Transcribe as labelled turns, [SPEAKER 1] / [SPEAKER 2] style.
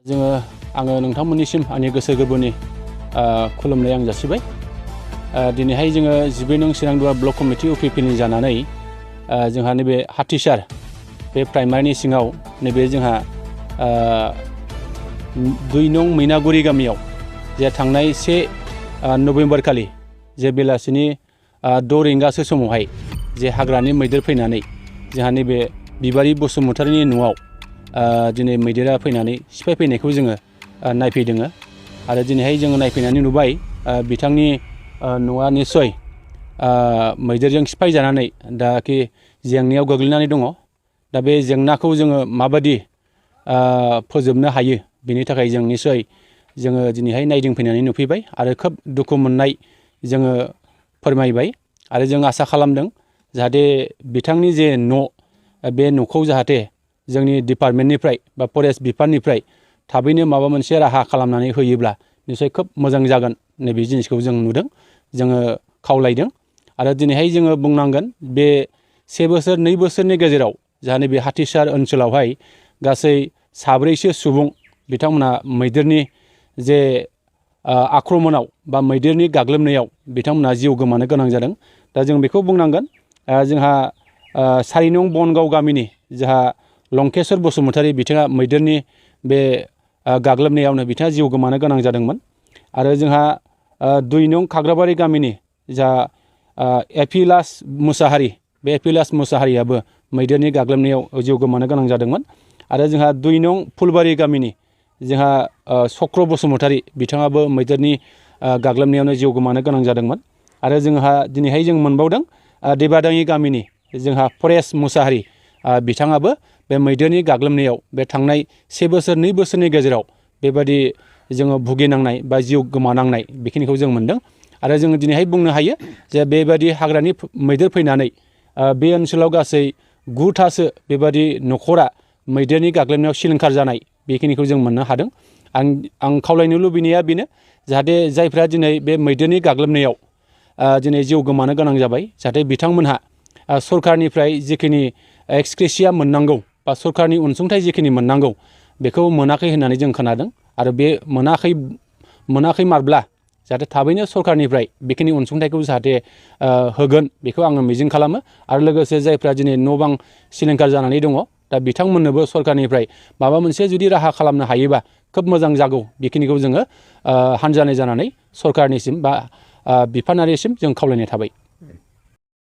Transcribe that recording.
[SPEAKER 1] आङो नोंथांमोननिसिम आंनि गोसो गोरबोनि खुलुमनाय आं जासिबाय। दिनैहाय जोङो 12 नं चिरांदुवार ब्लक कमिटि UPPनि जानानै जोंहा नैबे हाथिसार बे प्राइमारिनि सिङाव नैबे जोंहा 2 नं मैनागुरि गामियाव जे थांनाय 1 नभेम्बर खालि जे बेलासिनि 6 रिंगासो समावहाय जे हाग्रानि मैदेर फैनानै जोंहा नैबे बिबारि बसुमतारीनि न'आव दिनै मैदेरा फैनानै सिफाय फैनायखौ जोङो नायफैदों आरो दिनैहाय जोङो नायफैनानै नुबाय बिथांनि न'आ निस्सय मैदेरजों सिफाय जानानै दाखि जेंनायाव गोग्लैनानै दङ। दा बे जेंनाखौ जोङो माबादि फोजोबनो हायो बेनि थाखाय जों निस्सय जोङो दिनैहाय नायदिंफैनानै नुफैबाय आरो खोब दुखु मोननाय जोङो फोरमायबाय आरो जों आसा खालामदों जाहाथे बिथांनि जे न' बे न'खौ जाहाथे जोंनि डिपार्टमेन्टनिफ्राय बा फरेस्ट बिफाननिफ्राय थाबैनो माबा मोनसे राहा खालामनानै होयोब्ला निस्सय खोब मोजां जागोन नैबे जिनिसखौ जों नुदों, जोङो खावलायदों आरो दिनैहाय जोङो बुंनांगोन बे 1 बोसोर 2 बोसोरनि गेजेराव जाहा नैबे हाथिसार ओनसोलावहाय गासै 7सो सुबुं बिथांमोना मैदेरनि जे आक्रमणआव बा मैदेरनि गाग्लोबनायाव बिथांमोना जिउ गोमानो गोनां जादों। दा जों बेखौ बुंनांगोन जोंहा 4 नं बनगाव गामिनि जोंहा लंकेश्वर बसुमतारी बिथाङा मैदेरनि बे गाग्लोबनायावनो बिथाङा जिउ गोमानो गोनां जादोंमोन आरो जोंहा 2 नं खाग्राबारि गामिनि जा एपिलास मुसाहारि बे एपिलास मुसाहारियाबो मैदेरनि गाग्लोबनायाव जिउ गोमानो गोनां जादोंमोन आरो जोंहा 2 नं फुलबारि गामिनि जोंहा चक्र बसुमतारी बिथाङाबो मैदेरनि गाग्लोबनायावनो जिउ गोमानो गोनां जादोंमोन आरो जोंहा दिनैहाय जों मोनबावदों देबादाङि गामिनि जोंहा फरेस्ट मुसाहारि बिथाङाबो बे मैदेरनि गाग्लोबनायाव बे थांनाय 1 बोसोर 2 बोसोरनि गेजेराव बेबायदि जोङो भुगिनांनाय बा जिउ गोमानांनाय बेखिनिखौ जों मोनदों आरो जोङो दिनैहाय बुंनो हायो जे बेबायदि हाग्रानि मैदेर फैनानै बे ओनसोलाव गासै 9थासो बेबायदि न'खरा मैदेरनि गाग्लोबनायाव सिलिंखार जानाय बेखिनिखौ जों मोननो हादों। आं खावलायनो लुबैनाया बेनो जाहाथे जायफ्रा दिनै बे मैदेरनि गाग्लोबनायाव दिनै जिउ गोमानो गोनां जाबाय जाहाथे बिथांमोनहा सरकारनिफ्राय जिखिनि एक्सक्रेसिया मोननांगौ बा सरकारनि अनसुंथाइ जिखिनि मोननांगौ बेखौ मोनाखै होननानै जों खोनादों आरो बे मोनाखै मारब्ला जाहाथे थाबैनो सरकारनिफ्राय बेखिनि अनसुंथाइखौ जाहाथे होगोन बेखौ आङो मिजिं खालामो आरो लोगोसे जायफ्रा दिनै न' बां सिलिंखार जानानै दङ दा बिथांमोननोबो सरकारनिफ्राय माबा मोनसे जुदि राहा खालामनो हायोबा खोब मोजां जागौ बेखिनिखौ जोङो हान्जानाय जानानै सरकारनिसिम बा बिफानारिसिम जों खावलायनाय थाबाय।